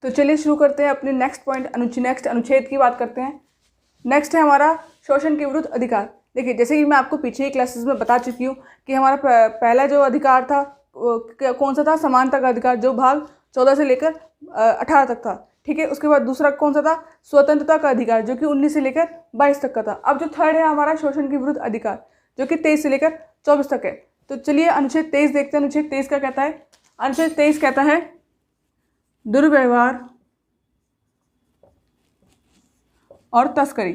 तो चलिए शुरू करते हैं अपने नेक्स्ट पॉइंट, नेक्स्ट अनुच्छेद की बात करते हैं। नेक्स्ट है हमारा शोषण के विरुद्ध अधिकार। देखिए, जैसे कि मैं आपको पीछे ही क्लासेस में बता चुकी हूँ कि हमारा पहला जो अधिकार था कौन सा था, समानता का अधिकार, जो भाग 14 से लेकर 18 तक था। ठीक है, उसके बाद दूसरा कौन सा था, स्वतंत्रता का अधिकार, जो कि 19 से लेकर 22 तक का था। अब जो थर्ड है हमारा शोषण के विरुद्ध अधिकार, जो कि 23 से लेकर 24 तक है। तो चलिए अनुच्छेद 23 देखते हैं। अनुच्छेद 23 क्या कहता है? अनुच्छेद 23 कहता है दुर्व्यवहार और तस्करी।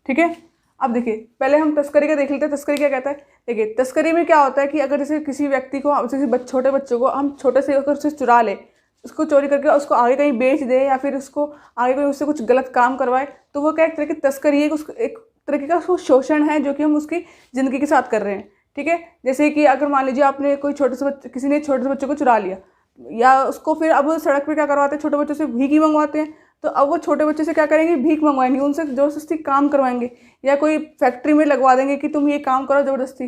ठीक है, अब देखिए पहले हम तस्करी का देख लेते हैं। तस्करी क्या कहता है? देखिए, तस्करी में क्या होता है कि अगर जैसे किसी व्यक्ति को, जैसे छोटे बच्चों को हम छोटे से अगर उससे चुरा ले, उसको चोरी करके उसको आगे कहीं बेच दे या फिर उसको आगे कोई उससे कुछ गलत काम करवाए, तो वो क्या एक तरह की तस्करी है, एक तरीके का उसको शोषण है जो कि हम उसकी ज़िंदगी के साथ कर रहे हैं। ठीक है, जैसे कि अगर मान लीजिए आपने कोई किसी ने छोटे से बच्चे को चुरा लिया, या उसको फिर अब सड़क पे क्या करवाते हैं, छोटे बच्चों से भीख ही मंगवाते हैं। तो अब वो छोटे बच्चे से क्या करेंगे, भीख मंगवाएंगे, उनसे ज़बरदस्ती काम करवाएंगे, या कोई फैक्ट्री में लगवा देंगे कि तुम ये काम करो ज़बरदस्ती।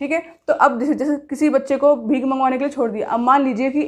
ठीक है, तो अब जैसे किसी बच्चे को भीख मंगवाने के लिए छोड़ दिया। अब मान लीजिए कि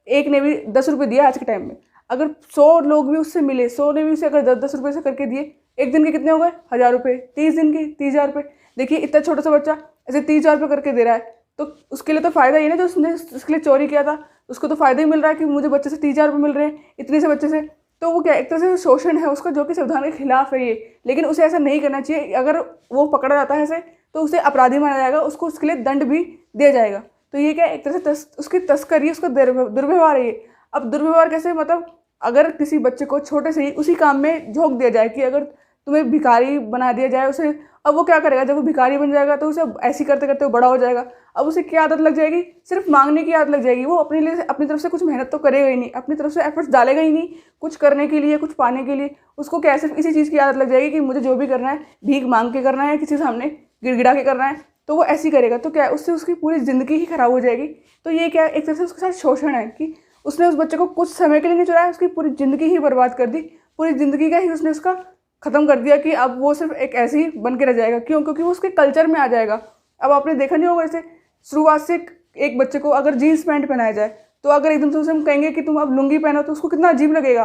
एक ने भी 10 रुपये दिया आज के टाइम में, अगर 100 लोग भी उससे मिले, 100 ने भी उसे अगर 10-10 रुपये से करके दिए, एक दिन के कितने हो गए, 1000 रुपये, 30 दिन के 30,000 रुपये। देखिए, इतना छोटा सा बच्चा ऐसे 30,000 रुपये करके दे रहा है, तो उसके लिए तो फ़ायदा ही ना, जो उसने उसके लिए चोरी किया था उसको तो फ़ायदा ही मिल रहा है कि मुझे बच्चे से 30,000 रुपये मिल रहे हैं, इतने से बच्चे से। तो वो क्या एक तरह से शोषण है उसका, जो कि संविधान के खिलाफ है ये। लेकिन उसे ऐसा नहीं करना चाहिए। अगर वो पकड़ा जाता है ऐसे, तो उसे अपराधी माना जाएगा, उसको उसके लिए दंड भी दिया जाएगा। तो ये क्या एक तरह से उसकी तस्करी, उसका दुर्व्यवहार है ये। अब दुर्व्यवहार कैसे, मतलब अगर किसी बच्चे को छोटे से ही उसी काम में झोंक दिया जाए कि अगर तुम्हें भिखारी बना दिया जाए उसे, अब वो क्या करेगा, जब वो भिखारी बन जाएगा तो उसे ऐसे करते करते वो बड़ा हो जाएगा। अब उसे क्या आदत लग जाएगी, सिर्फ मांगने की आदत लग जाएगी। वो अपने लिए अपनी तरफ से कुछ मेहनत तो करेगा ही नहीं, अपनी तरफ से एफर्ट्स डालेगा ही नहीं कुछ करने के लिए, कुछ पाने के लिए। उसको क्या सिर्फ इसी चीज़ की आदत लग जाएगी कि मुझे जो भी करना है भीख मांग के करना है, किसी सामने गिड़गिड़ा के करना है, तो वो ऐसे ही करेगा। तो क्या उससे उसकी पूरी ज़िंदगी ही खराब हो जाएगी। तो ये क्या एक तरह से उसके साथ शोषण है कि उसने उस बच्चे को कुछ समय के लिए नहीं चुराया, उसकी पूरी ज़िंदगी ही बर्बाद कर दी, पूरी ज़िंदगी का ही उसने उसका ख़त्म कर दिया कि अब वो सिर्फ एक ऐसे ही बन के रह जाएगा। क्यों? क्योंकि वो उसके कल्चर में आ जाएगा। अब आपने देखा नहीं होगा, जैसे शुरुआत से एक बच्चे को अगर जीन्स पैंट पहनाया जाए, तो अगर एकदम से उसे हम कहेंगे कि तुम अब लुंगी पहनो, तो उसको कितना अजीब लगेगा,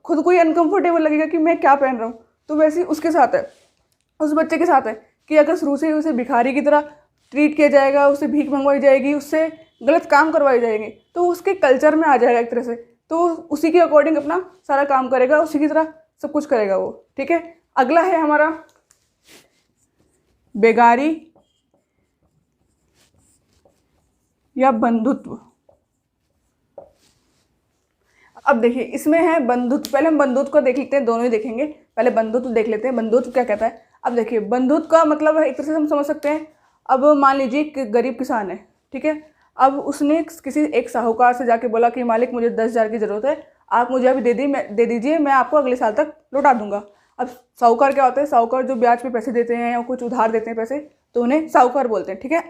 खुद को ही अनकंफर्टेबल लगेगा कि मैं क्या पहन रहा हूँ। तो वैसे ही उसके साथ है, उस बच्चे के साथ है कि अगर शुरू से ही उसे भिखारी की तरह ट्रीट किया जाएगा, उससे भीख मंगवाई जाएगी, उससे गलत काम करवाए जाएंगे, तो उसके कल्चर में आ जाएगा एक तरह से। तो उसी के अकॉर्डिंग अपना सारा काम करेगा, उसी की तरह सब कुछ करेगा वो। ठीक है, अगला है हमारा बेगारी या बंधुत्व। अब देखिए, इसमें है बंधुत्व। पहले हम बंधुत्व को देख लेते हैं, दोनों ही देखेंगे। पहले बंधुत्व देख लेते हैं, बंधुत्व क्या कहता है। अब देखिए, बंधुत्व का मतलब है एक तरह से हम समझ सकते हैं। अब मान लीजिए कि गरीब किसान है, ठीक है, अब उसने किसी एक साहूकार से जाके बोला कि मालिक मुझे 10,000 की ज़रूरत है, आप मुझे अभी दे दीजिए, मैं आपको अगले साल तक लौटा दूंगा। अब साहूकार क्या होता है, साहूकार जो ब्याज पे पैसे देते हैं या कुछ उधार देते हैं पैसे, तो उन्हें साहूकार बोलते हैं। ठीक है,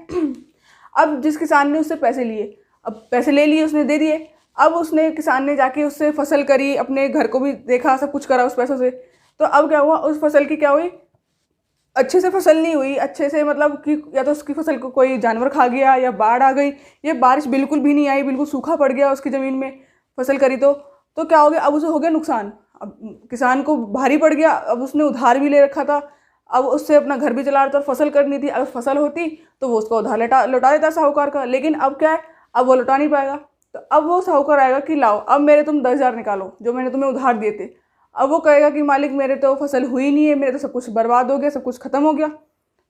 अब जिस किसान ने उससे पैसे लिए, अब पैसे ले लिए, उसने दे दिए। अब उसने किसान ने जाके उससे फसल करी, अपने घर को भी देखा, सब कुछ करा उस पैसों से। तो अब क्या हुआ, उस फसल की क्या हुई, अच्छे से फसल नहीं हुई, अच्छे से मतलब कि या तो उसकी फसल को कोई जानवर खा गया, या बाढ़ आ गई, या बारिश बिल्कुल भी नहीं आई, बिल्कुल सूखा पड़ गया उसकी ज़मीन में फसल करी। तो क्या हो गया, अब उसे हो गया नुकसान। अब किसान को भारी पड़ गया, अब उसने उधार भी ले रखा था, अब उससे अपना घर भी चला रहा था और फसल करनी थी। अगर फसल होती तो वो उसका उधार लौटा देता साहूकार का, लेकिन अब क्या है, अब वो लौटा नहीं पाएगा। तो अब वो साहूकार आएगा कि लाओ अब मेरे तुम 10,000 निकालो जो मैंने तुम्हें उधार दिए थे। अब वो कहेगा कि मालिक मेरे तो फसल हुई नहीं है, मेरे तो सब कुछ बर्बाद हो गया, सब कुछ खत्म हो गया।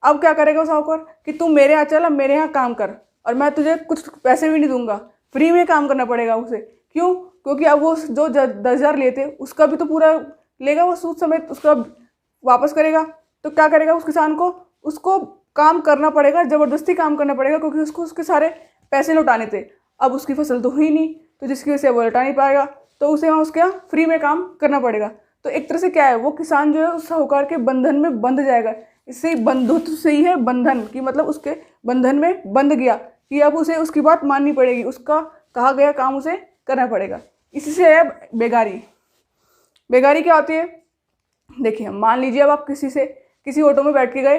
अब क्या करेगा वो साहूकार कि तुम मेरे यहाँ चल, अब मेरे यहाँ काम कर, और मैं तुझे कुछ पैसे भी नहीं दूंगा, फ्री में काम करना पड़ेगा उसे। क्यों? क्योंकि अब वो जो 10,000 लिए थे उसका भी तो पूरा लेगा, वो सूद समेत उसका वापस करेगा। तो क्या करेगा उस किसान को, उसको काम करना पड़ेगा, ज़बरदस्ती काम करना पड़ेगा, क्योंकि उसको उसके सारे पैसे लौटाने थे। अब उसकी फसल तो हुई नहीं, तो जिसकी वजह से वो लौटा नहीं पाएगा, तो उसे वहाँ उसके यहाँ फ्री में काम करना पड़ेगा। तो एक तरह से क्या है, वो किसान जो है उस साहूकार के बंधन में बंध जाएगा। इससे बंधुत्व से ही है बंधन की, मतलब उसके बंधन में बंध गया कि अब उसे उसकी बात माननी पड़ेगी, उसका कहा गया काम उसे करना पड़ेगा। इसी से है बेगारी। बेगारी क्या होती है, देखिए मान लीजिए अब आप किसी ऑटो में बैठ के गए,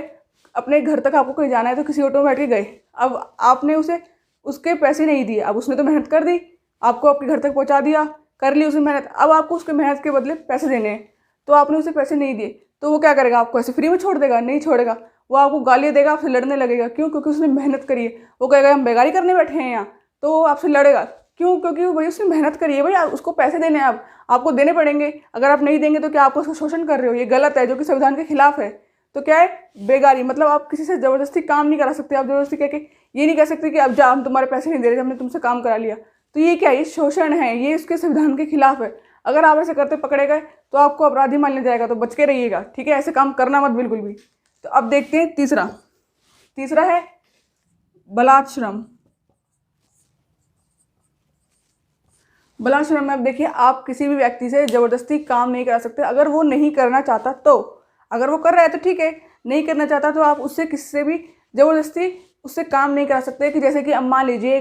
अपने घर तक आपको कहीं जाना है, तो किसी ऑटो में बैठ के गए, अब आपने उसे उसके पैसे नहीं दिए। अब उसने तो मेहनत कर दी, आपको आपके घर तक पहुंचा दिया, कर ली उसने मेहनत, अब आपको उसके मेहनत के बदले पैसे देने हैं, तो आपने उसे पैसे नहीं दिए, तो वो क्या करेगा? आपको ऐसे फ्री में छोड़ देगा? नहीं छोड़ेगा, वो आपको गालियाँ देगा, आपसे लड़ने लगेगा। क्यों? क्योंकि उसने मेहनत करी है। वो कहेगा हम बेगारी करने बैठे हैं यहाँ, तो वो आपसे लड़ेगा। क्यों? क्योंकि भाई उसने मेहनत करी है, भाई उसको पैसे देने हैं, आपको देने पड़ेंगे। अगर आप नहीं देंगे तो क्या आपको उसका शोषण कर रहे हो? ये गलत है, जो कि संविधान के खिलाफ है। तो क्या है? बेगारी मतलब आप किसी से ज़बरदस्ती काम नहीं करा सकते। आप ज़बरदस्ती कह के ये नहीं कह सकते कि अब जा, हम तुम्हारे पैसे नहीं दे रहे, हमने तुमसे काम करा लिया। तो ये क्या है? ये शोषण है, ये इसके संविधान के खिलाफ है। अगर आप ऐसे करते पकड़े गए तो आपको अपराधी मान लिया जाएगा, तो बच के रहिएगा, ठीक है? ऐसे काम करना मत बिल्कुल भी। तो अब देखते हैं तीसरा है बलात्श्रम। बलात्श्रम में अब देखिए, आप किसी भी व्यक्ति से ज़बरदस्ती काम नहीं करा सकते। अगर वो नहीं करना चाहता तो, अगर वो कर रहा है तो ठीक है, नहीं करना चाहता तो आप उससे किसी से भी ज़बरदस्ती उससे काम नहीं करा सकते। कि जैसे कि अब मान लीजिए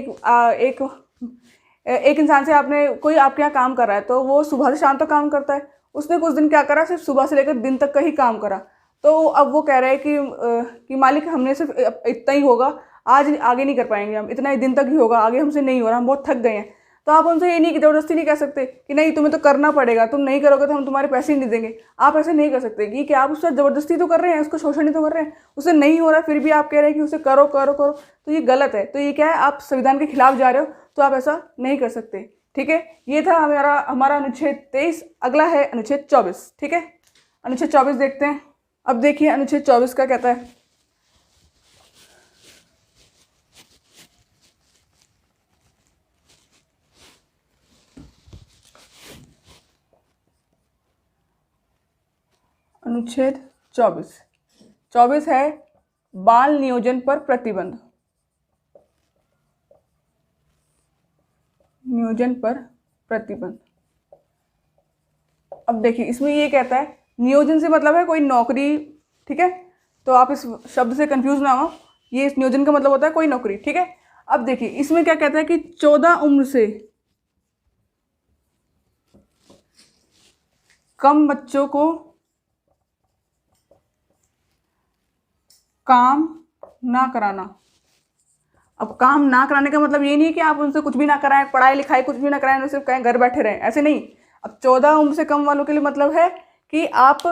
एक इंसान से आपने, कोई आपके यहाँ काम कर रहा है, तो वो सुबह से शाम तक काम करता है। उसने कुछ दिन क्या करा, सिर्फ सुबह से लेकर दिन तक का ही काम करा। तो अब वो कह रहा है कि मालिक हमने सिर्फ इतना ही होगा, आज आगे नहीं कर पाएंगे, हम इतना ही दिन तक ही होगा, आगे हमसे नहीं हो रहा, हम बहुत थक गए हैं। तो आप उनसे ये नहीं कि ज़बरदस्ती नहीं कह सकते कि नहीं तुम्हें तो करना पड़ेगा, तुम नहीं करोगे तो हम तुम्हारे पैसे ही नहीं देंगे। आप ऐसे नहीं कर सकते कि आप उससे ज़बरदस्ती तो कर रहे हैं, उसको शोषण ही तो कर रहे हैं। उसे नहीं हो रहा फिर भी आप कह रहे हैं कि उसे करो करो करो, तो ये गलत है। तो ये क्या है? आप संविधान के खिलाफ जा रहे हो, तो आप ऐसा नहीं कर सकते, ठीक है? ये था हमारा अनुच्छेद 23। अगला है अनुच्छेद 24, ठीक है? अनुच्छेद 24 देखते हैं। अब देखिए अनुच्छेद 24 का कहता है, अनुच्छेद 24 है बाल नियोजन पर प्रतिबंध। नियोजन पर प्रतिबंध। अब देखिए इसमें ये कहता है, नियोजन से मतलब है कोई नौकरी, ठीक है? तो आप इस शब्द से कंफ्यूज ना हो, ये इस नियोजन का मतलब होता है कोई नौकरी, ठीक है? अब देखिए इसमें क्या कहता है कि 14 उम्र से कम बच्चों को काम ना कराना। अब काम ना कराने का मतलब ये नहीं है कि आप उनसे कुछ भी ना कराएं, पढ़ाई लिखाई कुछ भी ना कराएं, उनसे कहें घर बैठे रहें, ऐसे नहीं। अब 14 उम्र से कम वालों के लिए मतलब है कि आप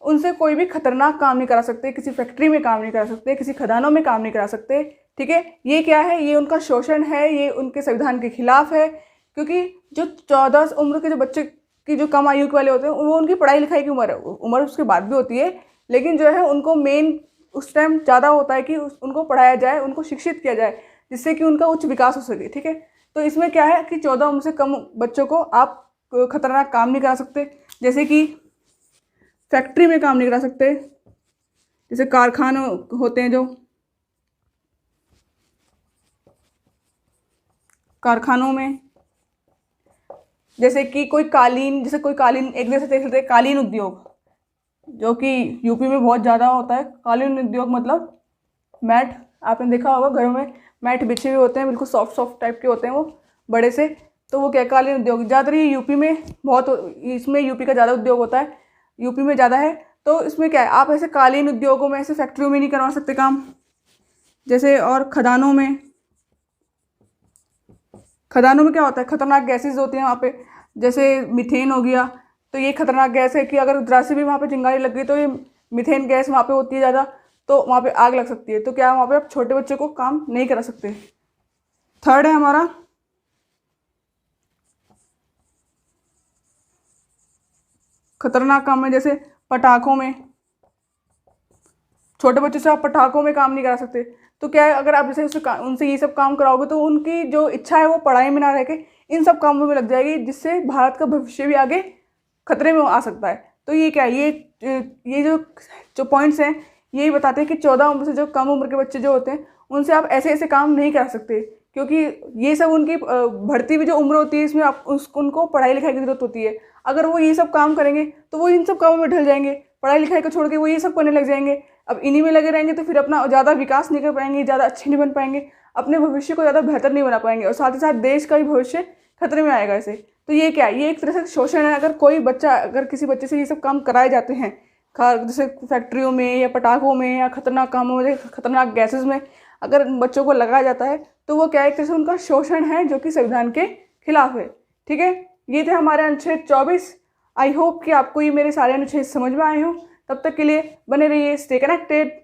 उनसे कोई भी खतरनाक काम नहीं करा सकते, किसी फैक्ट्री में काम नहीं करा सकते, किसी खदानों में काम नहीं करा सकते, ठीक है? ये क्या है? ये उनका शोषण है, ये उनके संविधान के खिलाफ है। क्योंकि जो 14 उम्र के जो बच्चे की जो कम आयु के वाले होते हैं, वो उनकी पढ़ाई लिखाई की उम्र है, उम्र उसके बाद भी होती है, लेकिन जो है उनको मेन उस टाइम ज़्यादा होता है कि उनको पढ़ाया जाए, उनको शिक्षित किया जाए, जिससे कि उनका उच्च विकास हो सके, ठीक है? तो इसमें क्या है कि 14 उम्र से कम बच्चों को आप खतरनाक काम नहीं करा सकते, जैसे कि फैक्ट्री में काम नहीं करा सकते, जैसे कारखाने होते हैं, जो कारखानों में, जैसे कोई कालीन एक जैसे देख सकते हैं, कालीन उद्योग, जो कि यूपी में बहुत ज़्यादा होता है। कालीन उद्योग मतलब मैट, आपने देखा होगा घरों में मैट बिछे हुए होते हैं, बिल्कुल सॉफ्ट टाइप के होते हैं वो, बड़े से। तो वो क्या, कालीन उद्योग ज़्यादातर ये यूपी में बहुत, इसमें यूपी का ज़्यादा उद्योग होता है, यूपी में ज़्यादा है। तो इसमें क्या है, आप ऐसे कालीन उद्योगों में, ऐसे फैक्ट्रियों में नहीं करवा सकते काम। जैसे और खदानों में क्या होता है, खतरनाक गैसेज होती हैं वहाँ पे, जैसे मीथेन हो गया। तो ये खतरनाक गैस है कि अगर जरा से भी वहाँ पे चिंगारी लग गई, तो ये मीथेन गैस वहाँ पे होती है ज़्यादा, तो वहाँ पे आग लग सकती है। तो क्या वहाँ पे आप छोटे बच्चों को काम नहीं करा सकते। थर्ड है हमारा खतरनाक काम है, जैसे पटाखों में, छोटे बच्चों से आप पटाखों में काम नहीं करा सकते। तो क्या है, अगर आप जैसे उनसे ये सब काम कराओगे, तो उनकी जो इच्छा है वो पढ़ाई में ना रह के इन सब कामों में लग जाएगी, जिससे भारत का भविष्य भी आगे खतरे में आ सकता है। तो ये क्या है, ये जो पॉइंट्स हैं, यही बताते हैं कि 14 उम्र से जो कम उम्र के बच्चे जो होते हैं, उनसे आप ऐसे ऐसे काम नहीं करा सकते, क्योंकि ये सब उनकी बढ़ती हुई जो उम्र होती है, इसमें उनको पढ़ाई लिखाई की जरूरत होती है। अगर वो ये सब काम करेंगे तो वो इन सब कामों में ढल जाएंगे, पढ़ाई लिखाई को छोड़ के वो ये सब करने लग जाएंगे। अब इन्हीं में लगे रहेंगे तो फिर अपना ज़्यादा विकास नहीं कर पाएंगे, ज़्यादा अच्छे नहीं बन पाएंगे, अपने भविष्य को ज़्यादा बेहतर नहीं बना पाएंगे, और साथ ही साथ देश का भी भविष्य खतरे में आएगा ऐसे। तो ये क्या है, ये एक तरह से शोषण है। अगर किसी बच्चे से ये सब काम कराए जाते हैं, जैसे फैक्ट्रियों में या पटाखों में या खतरनाक कामों में, खतरनाक गैसेज में अगर बच्चों को लगाया जाता है, तो वो क्या है, एक तरह से उनका शोषण है, जो कि संविधान के खिलाफ है। ठीक है, ये थे हमारे अनुच्छेद 24। आई होप कि आपको ये मेरे सारे अनुच्छेद समझ में आए हों। तब तक के लिए बने रहिए, स्टे कनेक्टेड।